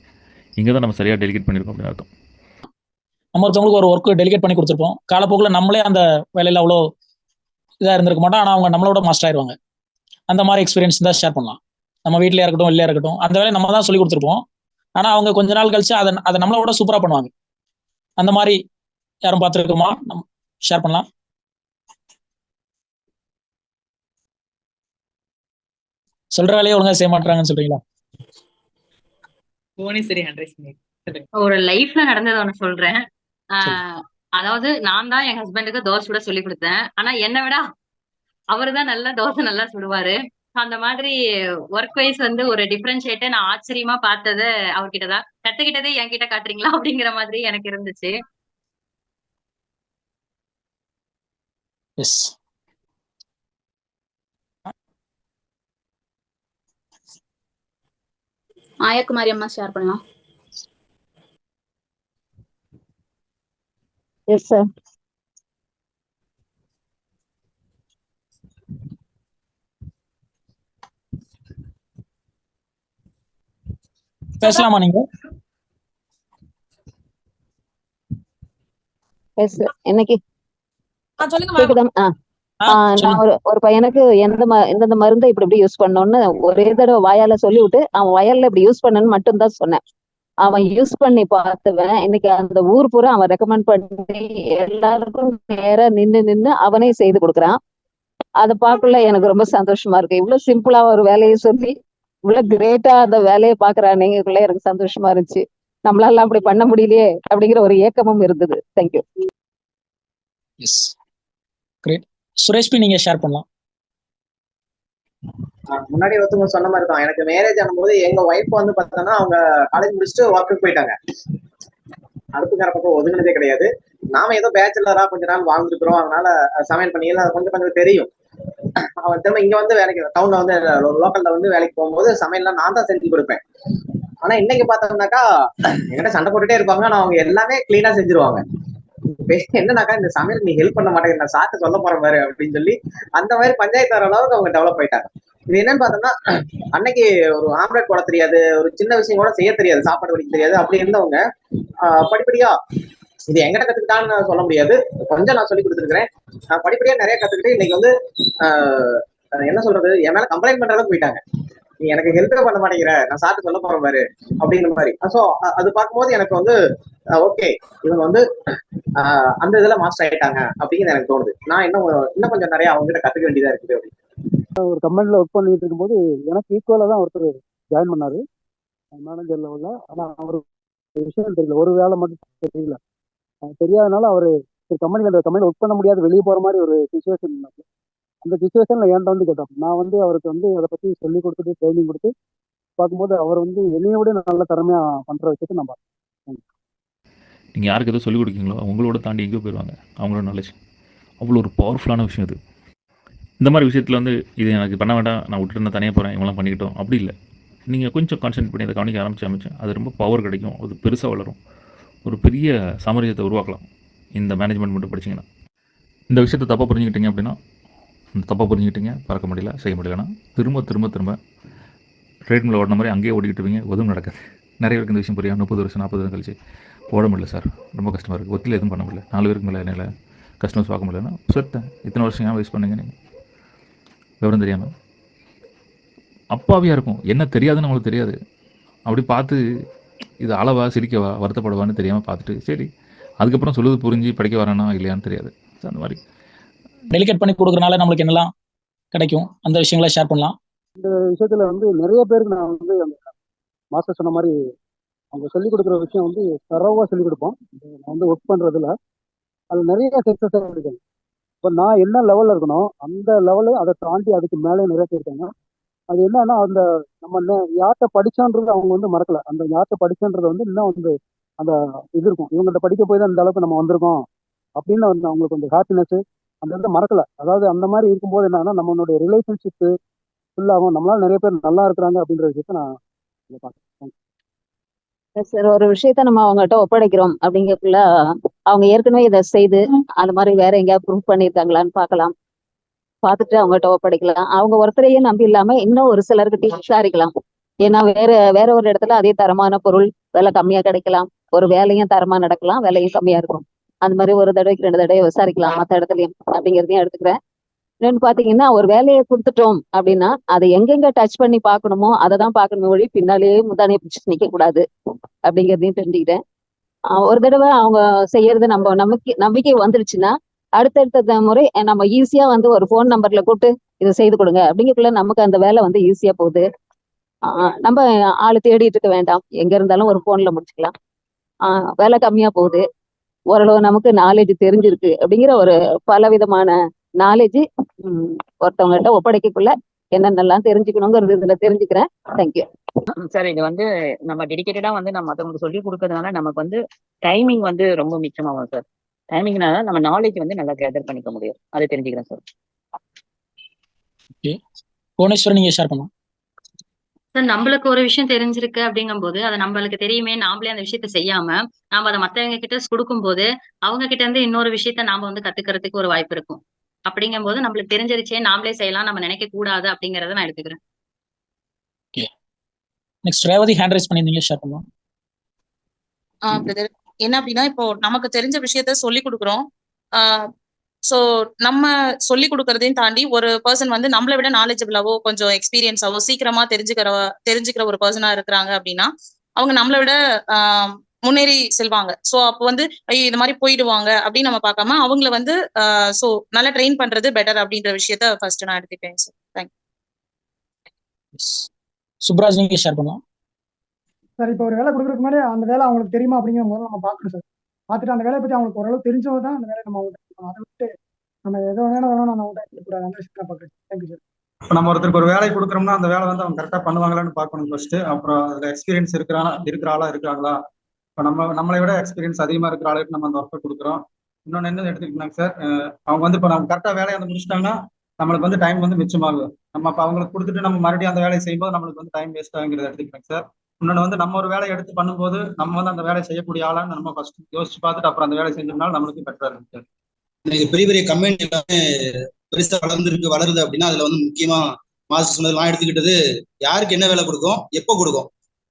Speaker 4: இங்கே தான் நம்ம சரியாக டெலிகேட் பண்ணியிருக்கோம் அப்படின்னு அர்த்தம்.
Speaker 1: நம்ம ஒருத்தவங்களுக்கு ஒரு ஒர்க் டெலிகேட் பண்ணி கொடுத்துருப்போம். காலப்போக்கில் நம்மளே அந்த வேலையில் அவ்வளோ இதாக இருந்திருக்க மாட்டோம். ஆனால் அவங்க நம்மளோட மாஸ்டர் ஆயிடுவாங்க. அந்த மாதிரி எக்ஸ்பீரியன்ஸ் தான் ஷேர் பண்ணலாம். நம்ம வீட்டிலே இருக்கட்டும், வெளியே இருக்கட்டும், அந்த வேலையை நம்ம தான் சொல்லி கொடுத்துருப்போம். ஆனால் அவங்க கொஞ்ச நாள் கழிச்சு அதை நம்மளோட சூப்பராக பண்ணுவாங்க. அந்த மாதிரி யாரும் பார்த்துருக்கோமா? நம்ம ஷேர் பண்ணலாம். சொல்ற வேலையை ஒழுங்கா செய்ய மாட்டாங்கன்னு சொல்றீங்களா?
Speaker 9: ஒரு லைஃப்ல நடந்ததை ஒண்ணு சொல்றேன். அதாவது நான் தான் என் ஹஸ்பண்டுக்கு தோசை சுட சொல்லி கொடுத்தேன். ஆனா என்னை விட அவருதான் நல்லா தோசை நல்லா சுடுவாரு. அந்த மாதிரி ஒர்க் வைஸ் வந்து ஒரு டிஃபரன்ஷியேட்டை நான் ஆச்சரியமா பார்த்தது அவர்கிட்டதான். கத்துக்கிட்டதே என்கிட்ட காட்டுறீங்களா அப்படிங்கிற மாதிரி எனக்கு இருந்துச்சு.
Speaker 1: எஸ்.
Speaker 10: ஆயக்குமாரி அம்மா ஷேர் பண்ணலாம்.
Speaker 3: Yes sir.
Speaker 1: பேசலாமா நீங்க?
Speaker 3: Yes sir. என்னைக்கு
Speaker 10: சொல்லுங்க.
Speaker 3: கேக்குதா? நான் ஒரு பையனுக்கு எந்தெந்த மருந்தை இப்படி யூஸ் பண்ணணும்னு ஒரே தடவை வாயால சொல்லி விட்டு அவன் வயல்ல இப்படி யூஸ் பண்ணணும்னு மட்டும்தான் சொன்னேன். அவன் யூஸ் பண்ணி பார்த்துவேன். இன்னைக்கு அந்த ஊர் பூரா அவன் ரெக்கமெண்ட் பண்ணி எல்லாருக்கும் நேரா நின்னு அவனே செய்து கொடுக்குறான். அதை பார்க்கல எனக்கு ரொம்ப சந்தோஷமா இருக்கு. இவ்வளவு சிம்பிளா ஒரு வேலையை சொல்லி இவ்வளவு கிரேட்டா அந்த வேலையை பாக்குறானுக்குள்ள எனக்கு சந்தோஷமா இருந்துச்சு. நம்மளால அப்படி பண்ண முடியலையே அப்படிங்கிற ஒரு ஏக்கமும் இருந்தது. Thank you.
Speaker 1: Yes, great. Suresh P, நீங்க ஷேர் பண்ணலாம்.
Speaker 11: முன்னாடி ஒருத்தவங்க சொன்ன மாதிரி தான், எனக்கு மேரேஜ் ஆகும்போது எங்க ஒய்ஃப் வந்து பார்த்தோன்னா அவங்க காலேஜ் முடிச்சுட்டு ஒர்க்குக்கு போயிட்டாங்க. அடுப்புக்கார பக்கம் ஒதுங்கினதே கிடையாது. நாம ஏதோ பேச்சுலரா கொஞ்ச நாள் வாழ்ந்துருக்கிறோம், அதனால சமையல் பண்ணியெல்லாம் கொஞ்சம் கொஞ்சம் தெரியும். அவன் திரும்ப இங்க வந்து வேலைக்கு டவுன்ல வந்து லோக்கல்ல வந்து வேலைக்கு போகும்போது சமையல்லாம் நான் தான் செஞ்சு கொடுப்பேன். ஆனா இன்னைக்கு பார்த்தோம்னாக்கா என்கிட்ட சண்டை போட்டுட்டே இருப்பாங்க, ஆனா அவங்க எல்லாமே கிளீனா செஞ்சிருவாங்க. என்னன்னாக்கா இந்த சமையல் நீ ஹெல்ப் பண்ண மாட்டேங்க, நான் சாப்பிட்டு சொல்ல போறேன் பாரு அப்படின்னு சொல்லி அந்த மாதிரி பஞ்சாயத்து வர அளவுக்கு அவங்க டெவலப் ஆயிட்டாங்க. இது என்னன்னு பார்த்தோம்னா, அன்னைக்கு ஒரு ஆம்லெட் போட தெரியாது, ஒரு சின்ன விஷயம் கூட செய்ய தெரியாது, சாப்பாடு வடிக்க தெரியாது, அப்படி இருந்தவங்க படிப்படியா இது எங்கிட்ட கத்துக்கிட்டான்னு சொல்ல முடியாது, கொஞ்சம் நான் சொல்லி கொடுத்துருக்கிறேன். நான் படிப்படியா நிறைய கத்துக்கிட்டு இன்னைக்கு வந்து என்ன சொல்றது, என் மேல கம்ப்ளைண்ட் பண்ற அளவுக்கு போயிட்டாங்க. நீ எனக்கு ஹெல்ப்பே பண்ண மாட்டேங்கிற, நான் சாப்பிட்டு சொல்ல போறேன் பாரு அப்படிங்கிற மாதிரி. ஸோ அது பார்க்கும்போது எனக்கு வந்து ஓகே, இவங்க வந்து அந்த இதுல மாஸ்டர் ஆயிட்டாங்க அப்படிங்கிறது எனக்கு தோணுது. நான் இன்னும் கொஞ்சம் நிறைய அவங்க கிட்ட கத்துக்க வேண்டியதா இருக்குது அப்படின்னு.
Speaker 5: ஒரு கம்பெனில ஒர்க் பண்ணிட்டு இருக்கும்போது எனக்கு ஈக்குவலா தான் ஒருத்தர் ஜாயின் பண்ணாரு மேனேஜர் லெவல்ல. ஆனா அவருக்கு விஷயம் தெரியல, ஒரு வேலை மட்டும் தெரியல. தெரியாதனால அவரு அந்த கம்பெனில ஒர்க் பண்ண முடியாது, வெளியே போற மாதிரி ஒரு சுச்சுவேஷன் இருந்தாங்க. அந்த சுச்சுவேஷன்ல என்கிட்ட வந்து கேட்டாங்க. நான் வந்து அவருக்கு வந்து அதை பத்தி சொல்லி கொடுத்துட்டு ட்ரைனிங் கொடுத்து பார்க்கும்போது அவர் வந்து என்னைய விட நல்ல திறமையா பண்ற விஷயத்தை நான் பார்த்தேன்.
Speaker 4: நீங்கள் யாருக்கு எதோ சொல்லிக் கொடுக்கீங்களோ அவங்களோட தாண்டி எங்கேயோ போயிடுவாங்க அவங்களோட நாலேஜ். அவ்வளோ ஒரு பவர்ஃபுல்லான விஷயம் இது. இந்த மாதிரி விஷயத்தில் வந்து இது எனக்கு பண்ண வேண்டாம், நான் விட்டுட்டு நான் தனியாக போகிறேன், இவங்களாம் பண்ணிக்கிட்டோம் அப்படி இல்லை. நீங்கள் கொஞ்சம் கான்சென்ட்ரேட் பண்ணி அதை கவனிக்க ஆரம்பிச்சு அது ரொம்ப பவர் கிடைக்கும், அது பெருசாக வளரும், ஒரு பெரிய சாமர்த்தியத்தை உருவாக்கலாம் இந்த மேனேஜ்மெண்ட் மட்டும் படிச்சிங்கன்னா. இந்த விஷயத்தை தப்பாக புரிஞ்சுக்கிட்டீங்க அப்படின்னா, தப்பாக புரிஞ்சுக்கிட்டீங்க, பறக்க முடியல, செய்ய முடியலன்னா திரும்ப திரும்ப திரும்ப ட்ரேட்மில் ஓடின மாதிரி அங்கேயே ஓடிக்கிட்டு இருப்பீங்க, எதுவும் நடக்காது. நிறைய பேருக்கு இந்த விஷயம் புரியும். 30 வருஷம் 40 வருஷம் கழிச்சு ஓட முடியல சார், ரொம்ப கஷ்டமாக இருக்குது, ஒத்தியில் எதுவும் பண்ண முடியல, 4 பேருக்கு மேலே என்னால் கஸ்டமர்ஸ் பார்க்க முடியலன்னா செத்தேன். இத்தனை வருஷம் ஏன் வேஸ்ட் பண்ணுங்க நீங்கள் விவரம் தெரியாமல்? அப்பாவியாக இருக்கும், என்ன தெரியாதுன்னு அவங்களுக்கு தெரியாது. அப்படி பார்த்து இது அளவா சிரிக்கவா வருத்தப்படவான்னு தெரியாமல் பார்த்துட்டு சரி அதுக்கப்புறம் சொல்லுது புரிஞ்சு படிக்க வரேன்னா இல்லையான்னு தெரியாது. அந்த மாதிரி
Speaker 1: டெலிகேட் பண்ணி கொடுக்குறனால நம்மளுக்கு என்னெல்லாம் கிடைக்கும் அந்த விஷயங்களை ஷேர் பண்ணலாம்.
Speaker 5: இந்த விஷயத்துல வந்து நிறைய பேருக்கு நான் வந்து அந்த மாஸ்டர் சொன்ன மாதிரி அவங்க சொல்லிக் கொடுக்குற விஷயம் வந்து தரவா சொல்லிக் கொடுப்போம். நான் வந்து ஒர்க் பண்றதுல அது நிறைய சக்சஸ் ஆகிருக்கேன். இப்போ நான் என்ன லெவலில் இருக்கணும் அந்த லெவலு அதை தாண்டி அதுக்கு மேலே நிறைய போயிருக்காங்க. அது என்னன்னா அந்த நம்ம யார்கிட்ட படிச்சோன்றது அவங்க வந்து மறக்கல. அந்த யார்கிட்ட படிச்சோன்றது வந்து இன்னும் வந்து அந்த இது இருக்கும், இவங்கள்ட்ட படிக்க போய் தான் இந்த அளவுக்கு நம்ம வந்திருக்கோம் அப்படின்னு வந்து அவங்களுக்கு கொஞ்சம் ஹாப்பினஸ் அந்த இடத்த மறக்கல. அதாவது அந்த மாதிரி இருக்கும்போது என்னன்னா நம்மளுடைய ரிலேஷன்ஷிப்பு ஃபுல்லாகும், நம்மளால நிறைய பேர் நல்லா இருக்கிறாங்க அப்படின்ற விஷயத்த நான் பார்க்குறேன்.
Speaker 3: சார், ஒரு விஷயத்த நம்ம அவங்ககிட்ட ஒப்படைக்கிறோம் அப்படிங்கக்குள்ள அவங்க ஏற்கனவே இதை செய்து அந்த மாதிரி வேற எங்கேயாவது ப்ரூவ் பண்ணியிருக்காங்களான்னு பார்க்கலாம். பார்த்துட்டு அவங்ககிட்ட ஒப்படைக்கலாம். அவங்க ஒருத்தரையே நம்பி இல்லாம இன்னும் ஒரு சிலர்கிட்ட விசாரிக்கலாம். ஏன்னா வேற ஒரு இடத்துல அதே தரமான பொருள் விலை கம்மியா கிடைக்கலாம், ஒரு வேலையும் தரமா நடக்கலாம், வேலையும் கம்மியா இருக்கும். அந்த மாதிரி ஒரு தடவைக்கு 2 தடவை விசாரிக்கலாம் மற்ற இடத்துலயும் அப்படிங்கிறதையும் எடுத்துக்கிறேன். இன்னொன்னு பாத்தீங்கன்னா, ஒரு வேலையை கொடுத்துட்டோம் அப்படின்னா அதை எங்கெங்க டச் பண்ணி பார்க்கணுமோ அதை தான் பார்க்கணுமே ஒழி பின்னாலேயே முந்தானையை பிடிச்சிட்டு நிக்க கூடாது அப்படிங்கிறதையும் தெரிஞ்சுக்கிட்டேன். ஒரு தடவை அவங்க செய்யறது நம்பிக்கை வந்துருச்சுன்னா அடுத்தடுத்த முறை நம்ம ஈஸியா வந்து ஒரு ஃபோன் நம்பர்ல கூப்பிட்டு இதை செய்து கொடுங்க அப்படிங்கக்குள்ள நமக்கு அந்த வேலை வந்து ஈஸியா போகுது. நம்ம ஆளு தேடிட்டு இருக்க வேண்டாம், எங்க இருந்தாலும் ஒரு போன்ல முடிச்சுக்கலாம். வேலை கம்மியா போகுது, ஓரளவு நமக்கு நாலேஜ் தெரிஞ்சிருக்கு அப்படிங்கிற ஒரு பல விதமான நாலேஜ் ஒருத்தவங்ககிட்ட ஒப்படைக்கக்குள்ள என்னென்னலாம் தெரிஞ்சுக்கணுங்கிறது இதுல தெரிஞ்சுக்கிறேன். Thank you
Speaker 8: sir. இது வந்து நம்ம டெடிகேட்டடா வந்து நம்ம மற்றவங்களுக்கு சொல்லி கொடுக்கறதுனால நமக்கு வந்து டைமிங் வந்து ரொம்ப மிச்சமாகும் சார். டைமிங்னால நம்ம நாலேஜ் வந்து நல்லா கேதர் பண்ணிக்க முடியும், அதை தெரிஞ்சுக்கிறேன் சார்.
Speaker 1: புவனேஸ்வரன் நீங்க ஷேர் பண்ணலாம்
Speaker 9: சார். நம்மளுக்கு ஒரு விஷயம் தெரிஞ்சிருக்கு அப்படிங்கும்போது அதை நம்மளுக்கு தெரியுமே நாமளே அந்த விஷயத்த செய்யாம நாம அதை மத்தவங்க கிட்ட கொடுக்கும் போது அவங்க கிட்ட இருந்து இன்னொரு விஷயத்த நாம வந்து கத்துக்கிறதுக்கு ஒரு வாய்ப்பு இருக்கும். அப்படிங்கும்போது நம்மளுக்கு தெரிஞ்சிருச்சே நாமளே செய்யலாம், நம்ம நினைக்க கூடாது அப்படிங்கறத நான் எடுத்துக்கிறேன்.
Speaker 1: நெக்ஸ்ட் ரேவதி ஹேண்ட் ரைஸ் பண்ணிருந்தீங்க, ஷேர் பண்ணலாம்.
Speaker 10: பிரதர், என்ன அப்படின்னா இப்போ நமக்கு தெரிஞ்ச விஷயத்த சொல்லி கொடுக்குறோம். ஸோ நம்ம சொல்லி கொடுக்கறதையும் தாண்டி ஒரு பர்சன் வந்து நம்மளை விட நாலேஜபிளாவோ கொஞ்சம் எக்ஸ்பீரியன்ஸாவோ சீக்கிரமா தெரிஞ்சுக்கிற ஒரு பர்சனா இருக்கிறாங்க அப்படின்னா அவங்க நம்மளை விட முன்னேறி செல்வாங்க. ஸோ அப்போ வந்து ஐயோ இது மாதிரி போயிடுவாங்க அப்படின்னு நம்ம பார்க்காம அவங்கள வந்து ஸோ நல்லா ட்ரெயின் பண்றது பெட்டர் அப்படின்ற விஷயத்த ஃபர்ஸ்ட் நான் எடுத்துப்பேன் சார். தேங்க்யூ.
Speaker 1: சுப்ராஜ் நீங்க ஷேர் பண்ணலாம்.
Speaker 6: சார், இப்போ ஒரு வேலை கொடுக்குறதுக்கு முன்னாடி அந்த வேலை அவங்களுக்கு தெரியுமா அப்படிங்கிற முதல்ல நம்ம பார்க்கணும் சார். பார்த்துட்டு அந்த வேலையை பற்றி அவங்களுக்கு ஓரளவு தெரிஞ்சவங்க தான் அந்த வேலையை நம்ம அவங்க அதை விட்டு நம்ம எதோ வேணும் நம்ம அவங்க இருக்கக்கூடாது. அந்த விஷயத்தை பார்க்குறேன். Thank you sir.
Speaker 5: இப்போ நம்ம ஒருத்தருக்கு ஒரு வேலை கொடுக்குறோம்னா அந்த வேலை வந்து அவங்க கரெக்டாக பண்ணுவாங்களான்னு பார்க்கணும் ஃபர்ஸ்ட். அப்புறம் அதில் எக்ஸ்பீரியன்ஸ் இருக்கிற ஆளா இருக்காங்களா. இப்போ நம்மளை விட எக்ஸ்பீரியன்ஸ் அதிகமாக இருக்கிற ஆளுக்கு நம்ம அந்த ஒர்க்கை கொடுக்குறோம். இன்னொன்று என்ன எடுத்துக்கிட்டாங்க சார், அவங்க வந்து இப்போ நம்ம கரெக்டாக வேலையை வந்து முடிச்சிட்டாங்கன்னா நம்மளுக்கு வந்து டைம் வந்து மிச்சமாகும். நம்ம இப்போ அவங்களுக்கு கொடுத்துட்டு நம்ம மறுபடியும் அந்த வேலையை செய்யும்போது நம்மளுக்கு வந்து டைம் வேஸ்ட் ஆகுங்கிறத எடுத்துக்கிட்டாங்க சார். இன்னொன்று வந்து நம்ம ஒரு வேலையை எடுத்து பண்ணும்போது நம்ம வந்து அந்த வேலையை செய்யக்கூடிய ஆளான்னு நம்ம ஃபர்ஸ்ட் யோசிச்சு பார்த்துட்டு அப்புறம் அந்த வேலையை செஞ்சோம்னாலும் நம்மளுக்கு பெட்டராக இருக்கு சார்.
Speaker 12: இன்னைக்கு பெரிய பெரிய கம்பெனி எல்லாமே பெருசா வளருது அப்படின்னா அதுல வந்து முக்கியமா மாஸ்டர் சொன்னதெல்லாம் எடுத்துக்கிட்டது யாருக்கு என்ன வேலை கொடுக்கும், எப்போ கொடுக்கும்,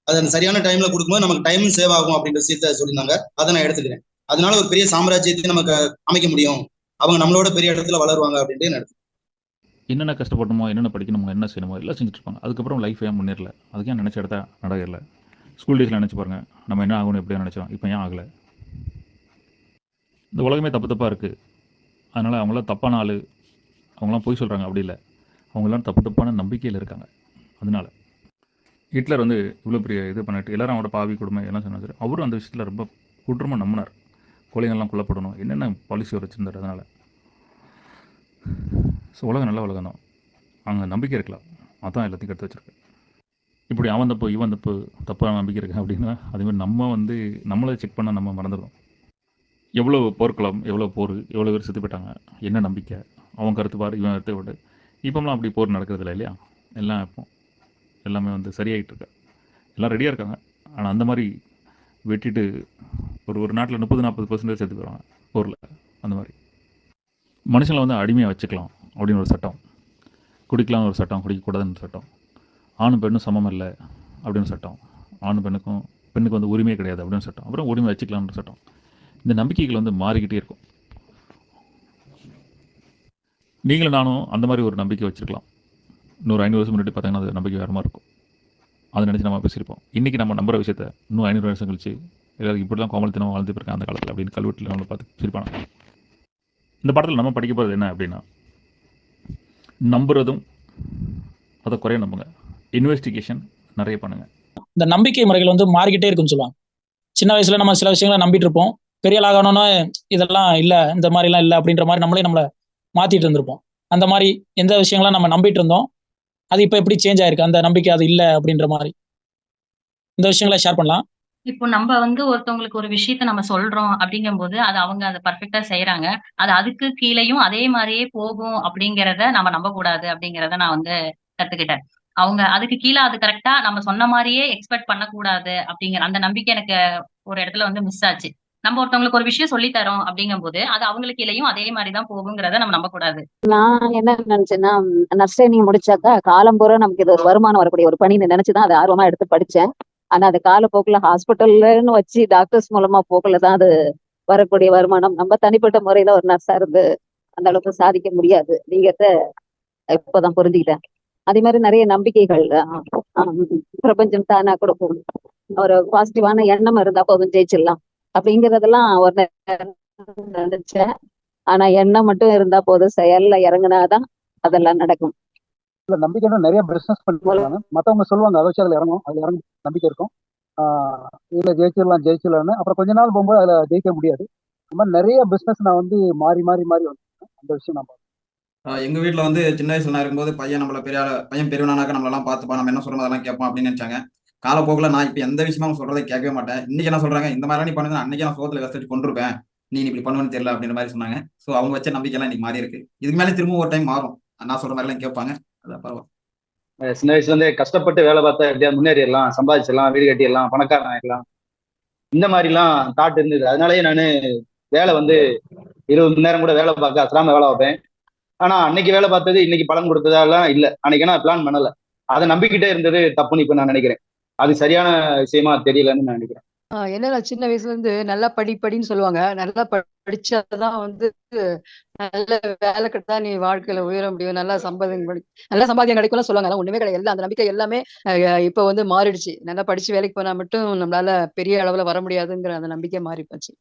Speaker 12: அது அந்த சரியான டைம்ல கொடுக்கும்போது நமக்கு டைமும் சேவ் ஆகும் அப்படின்ற விஷயத்த சொல்லியிருந்தாங்க. அதை நான் எடுத்துக்கிறேன். அதனால ஒரு பெரிய சாம்ராஜ்யத்தை நமக்கு அமைக்க முடியும், அவங்க நம்மளோட பெரிய இடத்துல வளருவாங்க அப்படின்ட்டு நான் எடுத்துக்கிறேன்.
Speaker 4: என்னென்ன கஷ்டப்படணுமோ என்னென்ன படிக்கணுமோ என்ன செய்யணுமோ எல்லாம் செஞ்சுட்டு இருப்பாங்க. அதுக்கப்புறம் லைஃப் ஏன் முன்னேறல, அதுக்கு ஏன் நினச்ச இடத்த நடக்கல. ஸ்கூல் டேஸில் நினச்சி பாருங்கள், நம்ம என்ன ஆகணும் எப்படியா நினச்சோம், இப்போ ஏன் ஆகலை. இந்த உலகமே தப்பாக இருக்குது. அதனால் அவங்களாம் தப்பான ஆள், அவங்களாம் போய் சொல்கிறாங்க, அப்படி இல்லை, அவங்களாம் தப்பான நம்பிக்கையில் இருக்காங்க. அதனால ஹிட்லர் வந்து இவ்வளோ பெரிய இது பண்ணிட்டு எல்லோரும் அவரோட பாவி கொடுமை எல்லாம் சொன்னார். அவரும் அந்த விஷயத்தில் ரொம்ப குற்றமாக நம்பினார். கொலைகள்லாம் கொல்லப்படணும் என்னென்ன பாலிசி வச்சுருந்தார். அதனால் ஸோ உலகம் நல்ல உலகம் தான், அங்கே நம்பிக்கை இருக்கலாம். அதான் எல்லாத்தையும் கற்று வச்சுருக்கேன். இப்படி அவன் தப்பு இவன் தப்பு தப்பான நம்பிக்கை இருக்கேன் அப்படின்னா அதேமாதிரி நம்ம வந்து நம்மளை செக் பண்ண நம்ம மறந்துடுறோம். எவ்வளோ போர்க்களம், எவ்வளோ போர், எவ்வளோ பேர் செத்து போயிட்டாங்க, என்ன நம்பிக்கை, அவன் கருத்து பாரு இவன் கருத்து விட்டு. இப்போம்லாம் அப்படி போர் நடக்கிறது இல்லை இல்லையா. எல்லாம் இப்போ எல்லாமே வந்து சரியாகிட்டு இருக்கா, எல்லாம் ரெடியாக இருக்காங்க. ஆனால் அந்த மாதிரி வெட்டிட்டு ஒரு நாட்டில் 30-40% செத்து போயிடுவாங்க போரில். அந்த மாதிரி மனுஷங்களை வந்து அடிமையாக வச்சுக்கலாம் அப்படின்னு ஒரு சட்டம், குடிக்கலாம்னு ஒரு சட்டம், குடிக்கக்கூடாதுன்னு சட்டம், ஆணும் பெண்ணும் சமம் இல்லை அப்படின்னு சட்டம், ஆணும் பெண்ணுக்கு வந்து உரிமையே கிடையாது அப்படின்னு சட்டம், அப்புறம் உரிமை வச்சுக்கலாம்னு சட்டம். இந்த நம்பிக்கைகள் வந்து மாறிக்கிட்டே இருக்கும். நீங்களும் நானும் அந்த மாதிரி ஒரு நம்பிக்கை வச்சுருக்கலாம். இன்னொரு 500 வருஷம் முன்னாடி பார்த்தீங்கன்னா அது நம்பிக்கை வேறு மாதிரி இருக்கும். அதை நினச்சி நம்ம பேசியிருப்போம். இன்றைக்கி நம்ம நம்புற விஷயத்த இன்னும் 500 வருஷம் கழிச்சு எல்லாருக்கும் இப்படி தான் கோமலத்தினம் வாழ்ந்து போயிருக்கேன் அந்த காலத்தில் அப்படின்னு கல்வெட்டில் நம்மளை பார்த்து சிரிப்பாங்க. இந்த படத்தில் நம்ம படிக்க போகிறது என்ன அப்படின்னா, நம்புறதும் அதை குறைய நம்புங்க, இன்வெஸ்டிகேஷன் நிறைய பண்ணுங்க.
Speaker 1: இந்த நம்பிக்கை முறைகள் வந்து மாறிக்கிட்டே இருக்குன்னு சொல்லுவாங்க. சின்ன வயசுல நம்ம சில விஷயங்களை நம்பிட்டு இருப்போம், பெரிய ஆகணும்னா இதெல்லாம் இல்லை, இந்த மாதிரிலாம் இல்லை அப்படின்ற மாதிரி நம்மளை மாற்றிட்டு இருந்திருப்போம். அந்த மாதிரி எந்த விஷயங்கள்லாம் நம்ம நம்பிட்டு இருந்தோம் அது இப்போ எப்படி சேஞ்ச் ஆயிருக்கு, அந்த நம்பிக்கை அது இல்லை அப்படின்ற மாதிரி இந்த விஷயங்களை ஷேர் பண்ணலாம்.
Speaker 9: இப்போ நம்ம வந்து ஒருத்தவங்களுக்கு ஒரு விஷயத்த நம்ம சொல்றோம் அப்படிங்கும்போது அது அவங்க அதை பர்ஃபெக்டா செய்யறாங்க, அது அதுக்கு கீழேயும் அதே மாதிரியே போகும் அப்படிங்கிறத நம்ம நம்ப கூடாது அப்படிங்கிறத நான் வந்து கத்துக்கிட்டேன். அவங்க அதுக்கு கீழே அது கரெக்டா நம்ம சொன்ன மாதிரியே எக்ஸ்பெக்ட் பண்ணக்கூடாது அப்படிங்கிற அந்த நம்பிக்கை எனக்கு ஒரு இடத்துல வந்து மிஸ் ஆச்சு. நம்ம ஒருத்தவங்களுக்கு ஒரு விஷயம் சொல்லி தரோம் அப்படிங்கும்போது அது அவங்களுக்கு கீழேயும் அதே மாதிரிதான் போகுங்கிறத நம்ம நம்ப கூடாது.
Speaker 3: நான் என்ன நினைச்சேன்னா, நர்ஸ் ட்ரைனிங் முடிச்சாக்கா காலம் பூரா நமக்கு இது ஒரு வருமானம் வரக்கூடிய ஒரு பணின்னு நினைச்சுதான் அதை ஆர்வமா எடுத்து படிச்சேன். ஆனா அது காலப்போக்குல ஹாஸ்பிட்டல்லன்னு வச்சு டாக்டர்ஸ் மூலமா போக்குல தான் அது வரக்கூடிய வருமானம். நம்ம தனிப்பட்ட முறையில ஒரு நர்ஸா இருந்து அந்த அளவுக்கு சாதிக்க முடியாது அப்படிங்கிறத இப்பதான் புரிஞ்சுக்கிட்டேன். அதே மாதிரி நிறைய நம்பிக்கைகள் பிரபஞ்சம் தானா கொடுக்கும், ஒரு பாசிட்டிவான எண்ணம் இருந்தா போதும் ஜெயிச்சிடலாம் அப்படிங்கறதெல்லாம் ஒரு நேரம் நினைச்சேன். ஆனா எண்ணம் மட்டும் இருந்தா போதும், செயல்ல இறங்குனாதான் அதெல்லாம் நடக்கும்.
Speaker 5: இல்ல நம்பிக்கைன்னா நிறைய பிசினஸ் பண்ணிருக்காங்க. மத்தவங்க சொல்லுவாங்க அதை வச்சு அதுல இறங்கும், அதுல இறங்க நம்பிக்கை இருக்கும். இதுல ஜெயிச்சிடலாம்னு. அப்புறம் கொஞ்ச நாள் போகும்போது அதுல ஜெயிக்க முடியாது. இந்த மாதிரி நிறைய பிசினஸ் நான் வந்து மாறி மாறி மாறி வந்திருக்கேன். அந்த விஷயம் நான்
Speaker 2: எங்க வீட்ல வந்து சின்ன வயசுல நான் இருக்கும்போது பையன் நம்மள பையன் பெரியவனானாக்க நம்மளெல்லாம் பார்த்துப்பா, நம்ம என்ன சொல்றோம் அதெல்லாம் கேட்பான் அப்படின்னு நினைச்சாங்க. காலப்போக்கில் நான் இப்போ எந்த விஷயமா அவங்க சொல்றதை கேட்கவே மாட்டேன். இன்னைக்கு என்ன சொல்றாங்க, இந்த மாதிரி நீ பண்ணுது அன்னைக்கு நான் சோத்துல வச்சுட்டு கொண்டிருப்பேன், நீ இப்படி பண்ணுவேன்னு தெரியல அப்படின்ற மாதிரி சொன்னாங்க. ஸோ அவங்க வச்ச நம்பிக்கைலாம் இன்னைக்கு மாறி இருக்கு. இதுக்கு மேலே திரும்ப ஒரு டைம் மாறும், நான் சொல்ற மாதிரிலாம் கேட்பாங்க. அதான் பரவாயில்ல.
Speaker 12: சின்ன வயசுல இருந்தே கஷ்டப்பட்டு வேலை பார்த்தா எப்படியா முன்னேறிடலாம், சம்பாதிச்சிடலாம், வீடு கட்டிடலாம், பணக்காரன் ஆயிடலாம், இந்த மாதிரிலாம் தாட் இருந்தது. அதனாலயே நான் வேலை வந்து 20 மணி நேரம் கூட வேலை பார்க்க அசராம வேலை பார்ப்பேன். ஆனா அன்னைக்கு வேலை பார்த்தது இன்னைக்கு பலன் கொடுத்ததாலாம் இல்ல. அன்னைக்கு நான் பிளான் பண்ணல, அதை நம்பிக்கிட்டே இருந்தது தப்புன்னு இப்ப நான் நினைக்கிறேன். அது சரியான விஷயமா தெரியலன்னு நான் நினைக்கிறேன்.
Speaker 13: என்னன்னா சின்ன வயசுல இருந்து நல்லா படின்னு சொல்லுவாங்க. நல்லா படிச்சாதான் வந்து நல்ல வேலை கிடைச்சா நீ வாழ்க்கையில உயர முடியும், நல்லா சம்பாதியம் கிடைக்கும்லாம் சொல்லுவாங்க. அதெல்லாம் ஒண்ணுமே கிடையாது. அந்த நம்பிக்கை எல்லாமே இப்ப வந்து மாறிடுச்சு. நல்லா படிச்சு வேலைக்கு போனா மட்டும் நம்மளால பெரிய அளவுல வர முடியாதுங்கிற அந்த நம்பிக்கை மாறி போச்சு.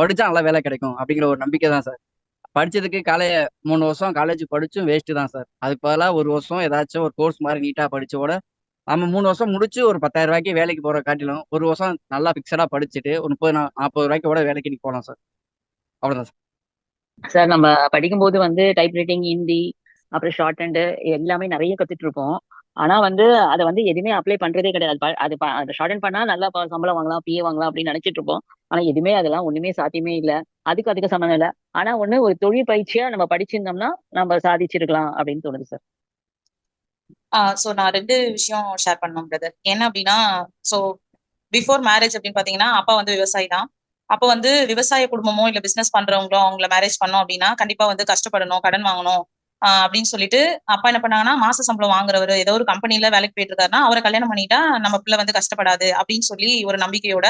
Speaker 14: படிச்சா நல்லா வேலை கிடைக்கும் அப்படிங்கிற ஒரு நம்பிக்கை தான் சார். படிச்சதுக்கு 3 வருஷம் காலேஜ் படிச்சும் வேஸ்ட் தான் சார். அதுக்கு பதிலாக 1 வருஷம் ஏதாச்சும் ஒரு கோர்ஸ் மாதிரி நீட்டா படிச்சோட நம்ம 3 வருஷம் முடிச்சு ஒரு 10,000 ரூபாய்க்கு வேலைக்கு போற காட்டிலும் 1 வருஷம் நல்லா பிக்சடா படிச்சுட்டு ஒரு 30-40 ரூபாய்க்கு கூட வேலைக்கு போகலாம் சார். அவ்வளவுதான் சார்.
Speaker 8: சார் நம்ம படிக்கும்போது வந்து டைப்ரைட்டிங், ஹிந்தி, அப்புறம் ஷார்ட் ஹேண்டு எல்லாமே நிறைய கத்துட்டு இருப்போம். ஆனா வந்து அதை வந்து எதுவுமே அப்ளை பண்றதே கிடையாது. அது ஷார்ட் ஹேண்ட் பண்ணா நல்லா சம்பளம் வாங்கலாம், பிஏ வாங்கலாம் அப்படின்னு நினைச்சிட்டு இருப்போம். ஆனா எதுவுமே அதெல்லாம் ஒண்ணுமே சாத்தியமே இல்லை. அதுக்கு சம்மந்தம் இல்லை. ஆனா ஒரு தொழில் பயிற்சியா நம்ம படிச்சிருந்தோம்னா நம்ம சாதிச்சிருக்கலாம் அப்படின்னு தோணுது சார்.
Speaker 10: சோ நான் 2 விஷயம் ஷேர் பண்ணோம் பிரதர். என்ன அப்படின்னா, சோ பிஃபோர் மேரேஜ் அப்படின்னு பாத்தீங்கன்னா அப்பா வந்து விவசாயி தான். அப்போ வந்து விவசாய குடும்பமோ இல்ல பிசினஸ் பண்றவங்களோ அவங்கள மேரேஜ் பண்ணோம் அப்படின்னா கண்டிப்பா வந்து கஷ்டப்படணும், கடன் வாங்கணும் அப்படின்னு சொல்லிட்டு அப்பா என்ன பண்ணாங்கன்னா, மாச சம்பளம் வாங்குறவர் ஏதோ ஒரு கம்பெனில வேலைக்கு போயிட்டு இருக்காருன்னா அவரை கல்யாணம் பண்ணிட்டா நம்ம பிள்ளை வந்து கஷ்டப்படாது அப்படின்னு சொல்லி ஒரு நம்பிக்கையோட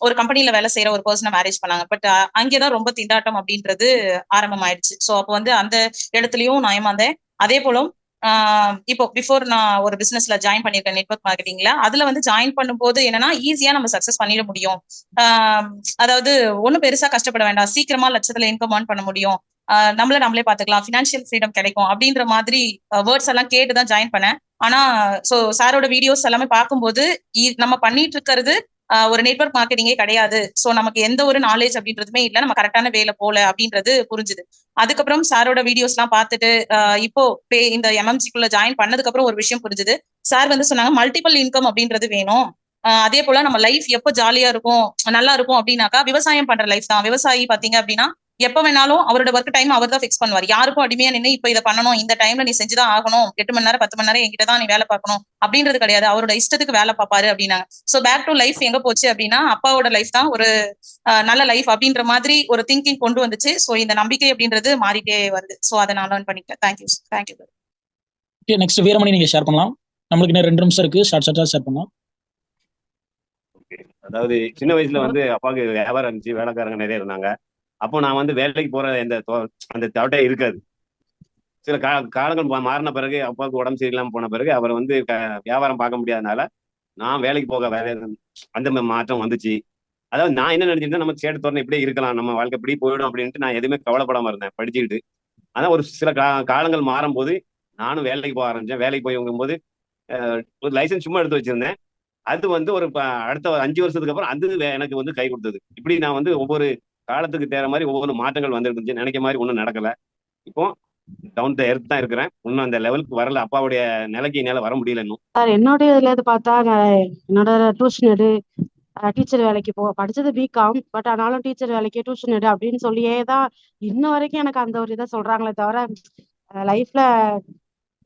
Speaker 10: ஒரு கம்பெனில வேலை செய்யற ஒரு பர்சனை மேரேஜ் பண்ணாங்க. பட் அங்கேதான் ரொம்ப திண்டாட்டம் அப்படின்றது ஆரம்பமாயிடுச்சு. சோ அப்போ வந்து அந்த இடத்துலயும் நான் ஏமாந்தேன். அதே போல இப்போ பிஃபோர் நான் ஒரு பிசினஸ்ல ஜாயின் பண்ணிருக்கேன், நெட்வொர்க் மார்க்கெட்டிங்ல. அதுல வந்து ஜாயின் பண்ணும்போது என்னன்னா ஈஸியா நம்ம சக்சஸ் பண்ணிட முடியும். அதாவது ஒண்ணும் பெருசா கஷ்டப்பட வேண்டாம், சீக்கிரமா லட்சத்துல இன்கம் ஏர்ன் பண்ண முடியும், நம்மளே பாத்துக்கலாம், பினான்சியல் ஃப்ரீடம் கிடைக்கும் அப்படின்ற மாதிரி வேர்ட்ஸ் எல்லாம் கேட்டுதான் ஜாயின் பண்ணேன். ஆனா சோ சாரோட வீடியோஸ் எல்லாமே பார்க்கும்போது நம்ம பண்ணிட்டு இருக்கிறது ஒரு நெட்வொர்க் மார்க்கெட்டிங்கே கிடையாது. சோ நமக்கு எந்த ஒரு நாலேஜ் அப்படின்றதுமே இல்லை, நம்ம கரெக்டான வேலை போல அப்படின்றது புரிஞ்சுது. அதுக்கப்புறம் சாரோட வீடியோஸ் எல்லாம் பார்த்துட்டு இப்போ இந்த எம்எம்சிக்குள்ள ஜாயின் பண்ணதுக்கு அப்புறம் ஒரு விஷயம் புரிஞ்சுது. சார் வந்து சொன்னாங்க மல்டிபிள் இன்கம் அப்படின்றது வேணும். அதே போல நம்ம லைஃப் எப்போ ஜாலியா இருக்கும், நல்லா இருக்கும் அப்படின்னாக்கா விவசாயம் பண்ற லைஃப் தான். விவசாயி பாத்தீங்க அப்படின்னா எப்ப வேணாலும் அவரோட ஒர்க் டைம் அவர் தான் ஃபிக்ஸ் பண்ணுவார். யாருக்கும் அடிமையா நின்று இப்ப இதை பண்ணணும், இந்த டைம்ல நீ செஞ்சுதான் ஆகணும், 8 மணி நேரம் 10 மணி நேரம் என்கிட்ட தான் நீ வேலை பார்க்கணும் அப்படின்றது கிடையாது. அவரோட இஷ்டத்துக்கு வேலை பார்ப்பாரு அப்படின்னாங்க. சோ பேக் டு லைஃப் எங்க போச்சு அப்படின்னா அப்பாவோட லைஃப் தான் ஒரு நல்ல லைஃப் அப்படின்ற மாதிரி ஒரு திங்கிங் கொண்டு வந்துச்சு. சோ இந்த நம்பிக்கை அப்படின்றது மாறிட்டே வருது. சோ அதை நான் லேர்ன் பண்ணிட்டேன். தேங்க்யூ.
Speaker 1: நெக்ஸ்ட் வீரமணி நீங்க ஷேர் பண்ணலாம். நம்மளுக்கு இன்னும் 2 நிமிஷம் இருக்கு, ஷார்ட்டா ஷேர் பண்ணலாம்.
Speaker 15: அதாவது சின்ன வயசுல வந்து அப்பாவுக்கு வியாபாரம் இருந்துச்சு, வேலைக்காரங்க நிறைய இருந்தாங்க. அப்போ நான் வந்து வேலைக்கு போற அந்த தாட்டே இருக்காது. சில காலங்கள் மாறின பிறகு அப்பாவுக்கு உடம்பு சரியில்லாம போன பிறகு அவர் வந்து வியாபாரம் பார்க்க முடியாதனால நான் வேலைக்கு போக அந்த மாற்றம் வந்துச்சு. அதாவது நான் என்ன நினைச்சிருந்தேன், நம்ம சேட்டு தோரணை இப்படியே இருக்கலாம், நம்ம வாழ்க்கை இப்படி போயிடும் அப்படின்ட்டு நான் எதுவுமே கவலைப்படாம இருந்தேன் படிச்சுக்கிட்டு. ஆனா ஒரு சில காலங்கள் மாறும்போது நானும் வேலைக்கு போக ஆரம்பிச்சேன். வேலைக்கு போய் போது ஒரு லைசன்ஸ் சும்மா எடுத்து வச்சிருந்தேன். அது வந்து ஒரு அடுத்த 5 வருஷத்துக்கு அப்புறம் அது எனக்கு வந்து கை கொடுத்தது. இப்படி நான் வந்து ஒவ்வொரு காலத்துக்கு தேற மாதிரி ஒவ்வொரு மாற்றங்கள் வந்துட்டு இருந்துச்சு. நினைக்க மாதிரி ஒன்றும் நடக்கல. இப்போ டவுன் த எர்த் தான் இருக்கிறேன். இன்னும் அந்த லெவலுக்கு வரல. அப்பாவுடைய நிலைக்கு என்னால வர முடியல இன்னும்.
Speaker 16: சார் என்னுடைய இதுல இது பார்த்தா என்னோட டியூஷன் எடு, டீச்சர் வேலைக்கு படிச்சது பிகாம், பட் ஆனாலும் டீச்சர் வேலைக்கு டியூஷன் எடு அப்படின்னு சொல்லியே தான் இன்ன வரைக்கும் எனக்கு அந்த ஒரு இதை சொல்றாங்களே தவிர லைஃப்ல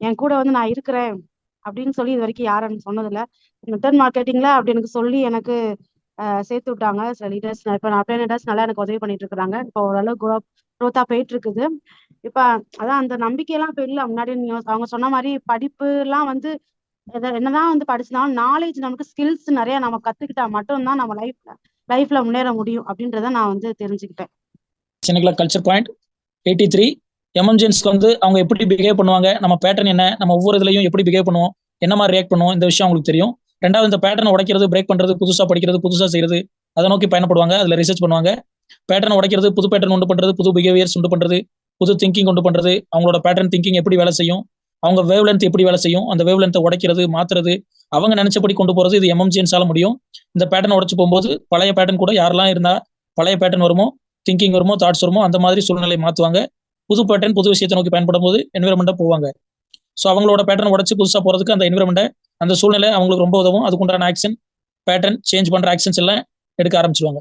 Speaker 16: என் கூட வந்து நான் இருக்கிறேன் அப்படின்னு சொல்லி இது வரைக்கும் யாரும் எனக்கு சொன்னதில்லை. நெட்வொர்க் மார்க்கெட்டிங்ல அப்படி எனக்கு சொல்லி எனக்கு சேர்த்து விட்டாங்க சில லீடர்ஸ். இப்போ நான் அப்படியே லீடர்ஸ் நல்லா எனக்கு உதவி பண்ணிட்டு இருக்கிறாங்க. இப்போ ஓரளவு க்ரோத்தா போயிட்டு இருக்குது. இப்ப அதான் அந்த நம்பிக்கையெல்லாம் இப்ப இல்லை. முன்னாடி அவங்க சொன்ன மாதிரி படிப்பு எல்லாம் வந்து என்னதான் வந்து படிச்சிருந்தாலும் நாலேஜ் நமக்கு ஸ்கில்ஸ் நிறைய நம்ம கத்துக்கிட்டா மட்டும்தான் நம்ம லைஃப்ல முன்னேற முடியும் அப்படின்றத நான் வந்து தெரிஞ்சுக்கிட்டேன்.
Speaker 1: சென்னைக்குள்ள கல்ச்சர் பாயிண்ட் 83 எமர்ஜென்ஸ்க்கு வந்து அவங்க எப்படி பிஹேவ் பண்ணுவாங்க, நம்ம பேட்டர்ன் என்ன, நம்ம ஒவ்வொரு இதுலையும் எப்படி பிஹேவ் பண்ணுவோம், என்ன மாதிரி ரியாக்ட் பண்ணுவோம், இந்த விஷயம் அவங்களுக்கு தெரியும். ரெண்டாவது இந்த பேட்டர்ன் உடைக்கிறது, பிரேக் பண்றது, புதுசா படிக்கிறது, புதுசா செய்யறது, அதை நோக்கி பயணப்படுவாங்க. அதுல ரிசர்ச் பண்ணுவாங்க. பேட்டர்ன் உடைக்கிறது, புது பேட்டர்ன் உண்டு பண்றது, புது பிஹேவியர்ஸ் உண்டு பண்றது, புது திங்கிங் கொண்டு பண்றது, அவங்களோட பேட்டர்ன் திங்கிங் எப்படி வேலை செய்யும், அவங்க வேவ் லென்த் எப்படி வேலை செய்யும், அந்த வேவ் லென்த்தை உடைக்கிறது, மாத்துறது, அவங்க நினைச்சபடி கொண்டு போறது, இது எம்எம்ஜிஎன்ஸால முடியும். இந்த பேட்டர்ன் உடைச்சு போகும்போது பழைய பேட்டர்ன் கூட யாரெல்லாம் இருந்தா பழைய பேட்டர்ன் வருமோ, திங்கிங் வருமோ, தாட்ஸ் வருமோ, அந்த மாதிரி சூழ்நிலை மாத்துவாங்க. புது பேட்டர்ன் புது விஷயத்தை நோக்கி பயன்படும் போது என்விரான்மெண்ட்டா போவாங்க. ஸோ அவங்களோட பேட்டர்ன் உடைச்சு புதுசா போறதுக்கு அந்த என்விரான்மெண்ட்டை, அந்த சூழ்நிலை அவங்களுக்கு ரொம்ப உதவும். அதுக்குண்டான ஆக்ஷன், பேட்டர்ன் சேஞ்ச் பண்ற ஆக்ஷன்ஸ் எல்லாம் எடுக்க ஆரம்பிச்சிருவாங்க.